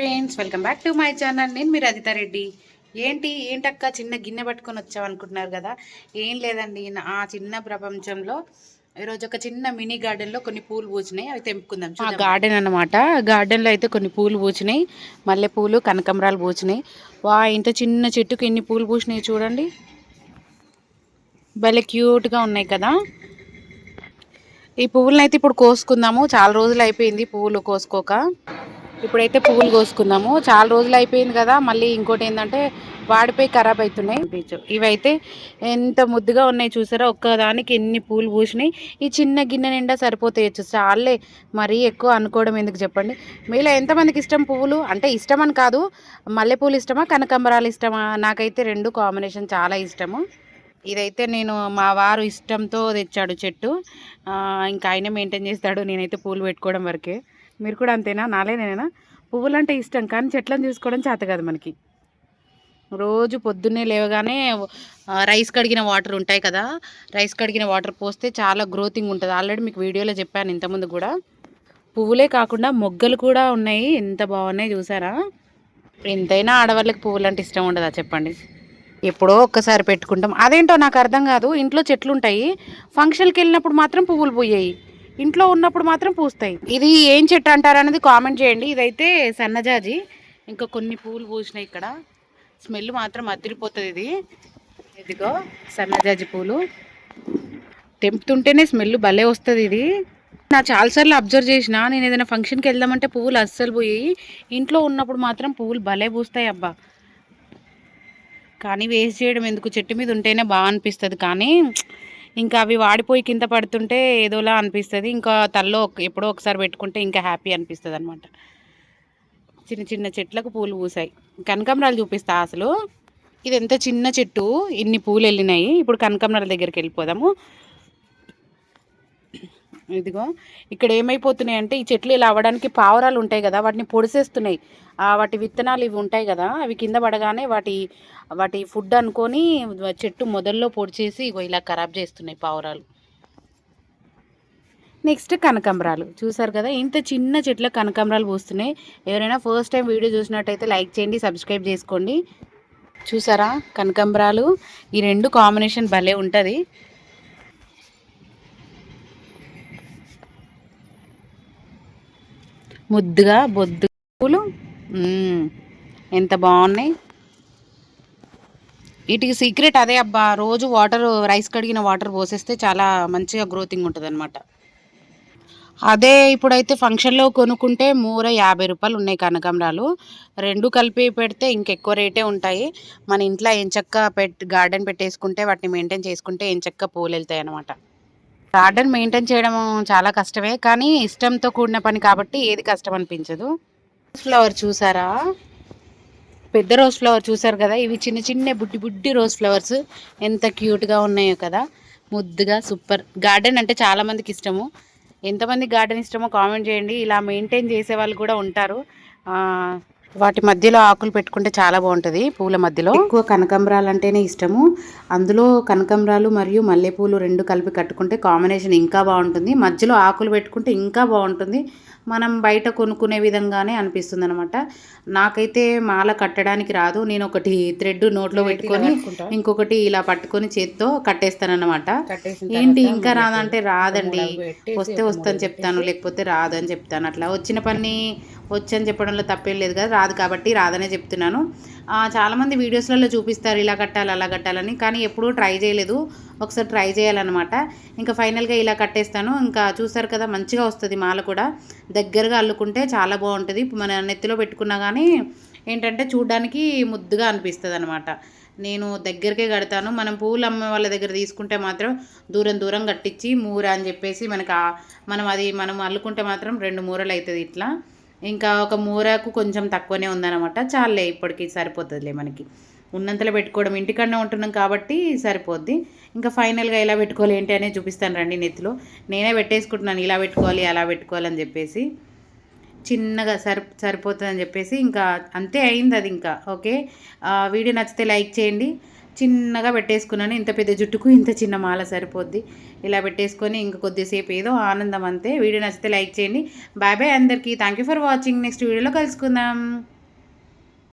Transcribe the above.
Friends, welcome back to my channel. నేను మీరు అదితా రెడ్డి. ఏంటక్క చిన్న గిన్నె పట్టుకొని వచ్చావు అనుకుంటున్నారు కదా. ఏం లేదండి, ఆ చిన్న ప్రపంచంలో ఈరోజు ఒక చిన్న మినీ గార్డెన్లో కొన్ని పూలు పూచినాయి. అవి తెంపుకుందాం. ఆ గార్డెన్ అనమాట. గార్డెన్లో అయితే కొన్ని పూలు పూచినాయి. మల్లెపూలు, కనకంబరాలు పూచినాయి. ఇంత చిన్న చెట్టుకి ఎన్ని పూలు పూసినాయి చూడండి. భలే క్యూట్గా ఉన్నాయి కదా. ఈ పువ్వులను అయితే ఇప్పుడు కోసుకుందాము. చాలా రోజులు అయిపోయింది పువ్వులు కోసుకోక. ఇప్పుడైతే పువ్వులు కోసుకుందాము. చాలా రోజులు అయిపోయింది కదా. మళ్ళీ ఇంకోటి ఏంటంటే వాడిపోయి ఖరాబ్ అవుతున్నాయి. ఇవైతే ఎంత ముద్దుగా ఉన్నాయి చూసారా. ఒక్కదానికి ఎన్ని పూలు పూసినాయి. ఈ చిన్న గిన్నె నిండా సరిపోతాయచ్చు. చాలే, మరీ ఎక్కువ అనుకోవడం ఎందుకు చెప్పండి. మీలో ఎంతమందికి ఇష్టం పువ్వులు? అంటే ఇష్టం అని కాదు, మల్లెపూలు ఇష్టమా కనకంబరాలు ఇష్టమా? నాకైతే రెండు కాంబినేషన్ చాలా ఇష్టము. ఇదైతే నేను మా వారు ఇష్టంతో తెచ్చాడు చెట్టు. ఇంకా ఆయన మెయింటైన్ చేస్తాడు. నేనైతే పూలు పెట్టుకోవడం వరకే. మీరు కూడా అంతేనా? నాలేనేనా? పువ్వులు అంటే ఇష్టం, కానీ చెట్లను చూసుకోవడం చేత కాదు మనకి. రోజు పొద్దున్నే లేవగానే రైస్ కడిగిన వాటర్ ఉంటాయి కదా, రైస్ కడిగిన వాటర్ పోస్తే చాలా గ్రోతింగ్ ఉంటుంది. ఆల్రెడీ మీకు వీడియోలో చెప్పాను ఇంతకుముందు కూడా. పువ్వులే కాకుండా మొగ్గలు కూడా ఉన్నాయి. ఎంత బాగున్నాయి చూసారా. ఎంతైనా ఆడవాళ్ళకి పువ్వులు అంటే ఇష్టం ఉండదా చెప్పండి. ఎప్పుడో ఒక్కసారి పెట్టుకుంటాం. అదేంటో నాకు అర్థం కాదు. ఇంట్లో చెట్లు ఉంటాయి, ఫంక్షన్కి వెళ్ళినప్పుడు మాత్రం పువ్వులు పూయాయి, ఇంట్లో ఉన్నప్పుడు మాత్రం పూస్తాయి. ఇది ఏం చెట్టు అంటారు అనేది కామెంట్ చేయండి. ఇదైతే సన్నజాజి. ఇంకా కొన్ని పూలు పూసినాయి ఇక్కడ. స్మెల్ మాత్రం అదిరిపోతుంది ఇది. ఇదిగో సన్నజాజి పూలు. తెంపుతుంటేనే స్మెల్ భలే వస్తుంది ఇది. నా చాలాసార్లు అబ్జర్వ్ చేసిన, నేను ఏదైనా ఫంక్షన్కి వెళ్దామంటే పువ్వులు అస్సలు పోయాయి, ఇంట్లో ఉన్నప్పుడు మాత్రం పువ్వులు భలే పూస్తాయి అబ్బా. కానీ వేస్ట్ చేయడం ఎందుకు, చెట్టు మీద ఉంటేనే బాగా అనిపిస్తుంది. కానీ ఇంకా అవి వాడిపోయి కింద పడుతుంటే ఏదోలా అనిపిస్తుంది. ఇంకా తల్లో ఎప్పుడో ఒకసారి పెట్టుకుంటే ఇంకా హ్యాపీ అనిపిస్తుంది అనమాట. చిన్న చిన్న చెట్లకు పూలు పూసాయి. కనకాంబరాలు చూపిస్తా అసలు. ఇది ఎంత చిన్న చెట్టు, ఇన్ని పూలు వెళ్ళినాయి. ఇప్పుడు కనకాంబరాల దగ్గరికి వెళ్ళిపోదాము. ఇదిగో ఇక్కడ ఏమైపోతున్నాయి అంటే, ఈ చెట్లు ఇలా అవ్వడానికి పావురాలు ఉంటాయి కదా, వాటిని పొడిసేస్తున్నాయి. వాటి విత్తనాలు ఇవి ఉంటాయి కదా, అవి కింద పడగానే వాటి ఫుడ్ అనుకొని చెట్టు మొదల్లో పొడిచేసి ఇలా ఖరాబ్ చేస్తున్నాయి పావురాలు. నెక్స్ట్ కనకాంబరాలు చూసారు కదా. ఇంత చిన్న చెట్ల కనకాంబరాలు పూస్తున్నాయి. ఎవరైనా ఫస్ట్ టైం వీడియో చూసినట్టయితే లైక్ చేయండి, సబ్స్క్రైబ్ చేసుకోండి. చూసారా కనకాంబరాలు, ఈ రెండు కాంబినేషన్ భలే ఉంటుంది. ముద్దుగా బొద్దు పూలు ఎంత బాగున్నాయి. వీటికి సీక్రెట్ అదే అబ్బా, రోజు రైస్ కడిగిన వాటర్ పోసేస్తే చాలా మంచిగా గ్రోతింగ్ ఉంటుంది అనమాట. అదే ఇప్పుడైతే ఫంక్షన్లో కొనుక్కుంటే మూర 50 రూపాయలు ఉన్నాయి కనకాంబరాలు. రెండు కలిపి పెడితే ఇంకెక్కువ రేటే ఉంటాయి. మన ఇంట్లో ఎంచక్క గార్డెన్ పెట్టేసుకుంటే, వాటిని మెయింటైన్ చేసుకుంటే ఎంచక్క పూలు వెళ్తాయి అనమాట. గార్డెన్ మెయింటైన్ చేయడం చాలా కష్టమే, కానీ ఇష్టంతో కూడిన పని కాబట్టి ఏది కష్టం అనిపించదు. ఫ్లవర్ చూసారా, పెద్ద రోజ్ ఫ్లవర్ చూసారు కదా. ఇవి చిన్న చిన్న బుడ్డి బుడ్డి రోజ్ ఫ్లవర్స్ ఎంత క్యూట్గా ఉన్నాయో కదా. ముద్దుగా సూపర్. గార్డెన్ అంటే చాలామందికి ఇష్టము. ఎంతమంది గార్డెన్ ఇష్టమో కామెంట్ చేయండి. ఇలా మెయింటైన్ చేసే వాళ్ళు కూడా ఉంటారు. వాటి మధ్యలో ఆకులు పెట్టుకుంటే చాలా బాగుంటుంది. పూల మధ్యలో ఎక్కువ కనకాంబరాలు అంటేనే ఇష్టము. అందులో కనకాంబరాలు మరియు మల్లెపూలు రెండు కలిపి కట్టుకుంటే కాంబినేషన్ ఇంకా బాగుంటుంది. మధ్యలో ఆకులు పెట్టుకుంటే ఇంకా బాగుంటుంది. మనం బయట కొనుక్కునే విధంగానే అనిపిస్తుంది అనమాట. నాకైతే మాల కట్టడానికి రాదు. నేను ఒకటి థ్రెడ్ నోట్లో పెట్టుకొని ఇంకొకటి ఇలా పట్టుకొని చేత్తో కట్టేస్తానన్నమాట. ఏంటి ఇంకా రాదంటే రాదండి, వస్తే వస్తని చెప్తాను, లేకపోతే రాదని చెప్తాను. అట్లా వచ్చిన పని వచ్చని చెప్పడంలో తప్పేం లేదు కదా. రాదు కాబట్టి రాదనే చెప్తున్నాను. చాలామంది వీడియోస్లలో చూపిస్తారు ఇలా కట్టాలి అలా కట్టాలని, కానీ ఎప్పుడూ ట్రై చేయలేదు. ఒకసారి ట్రై చేయాలన్నమాట. ఇంకా ఫైనల్గా ఇలా కట్టేస్తాను. ఇంకా చూసారు కదా, మంచిగా వస్తుంది మాల కూడా. దగ్గరగా అల్లుకుంటే చాలా బాగుంటుంది. మన నెత్తిలో పెట్టుకున్నా కానీ ఏంటంటే చూడ్డానికి ముద్దుగా అనిపిస్తుంది అనమాట. నేను దగ్గరికే కడతాను. మనం పూలు అమ్మే వాళ్ళ దగ్గర తీసుకుంటే మాత్రం దూరం దూరం కట్టించి మూర అని చెప్పేసి మనం అల్లుకుంటే మాత్రం 2 మూరలు అవుతుంది ఇట్లా. ఇంకా ఒక మూరకు కొంచెం తక్కువనే ఉందన్నమాట. చాలే, ఇప్పటికి సరిపోతుందిలే మనకి. ఉన్నంతలో పెట్టుకోవడం, ఇంటికన్నా ఉంటున్నాం కాబట్టి సరిపోద్ది. ఇంకా ఫైనల్గా ఎలా పెట్టుకోవాలి ఏంటి అనేది చూపిస్తాను రండి. నెత్తిలో నేనే పెట్టేసుకుంటున్నాను, ఇలా పెట్టుకోవాలి అలా పెట్టుకోవాలని చెప్పేసి. చిన్నగా సరిపోతుందని చెప్పేసి ఇంకా అంతే అయింది అది. ఇంకా ఓకే. వీడియో నచ్చితే లైక్ చేయండి, చిన్నగా పెట్టేసుకున్నాను. ఇంత పెద్ద జుట్టుకు ఇంత చిన్న మాల సరిపోద్ది. ఇలా పెట్టేసుకొని ఇంక కొద్దిసేపు ఏదో ఆనందం అంతే. వీడియో నచ్చితే లైక్ చేయండి. బాయ్ బాయ్ అందరికీ. Thank you for watching. Next వీడియోలో కలుసుకుందాం.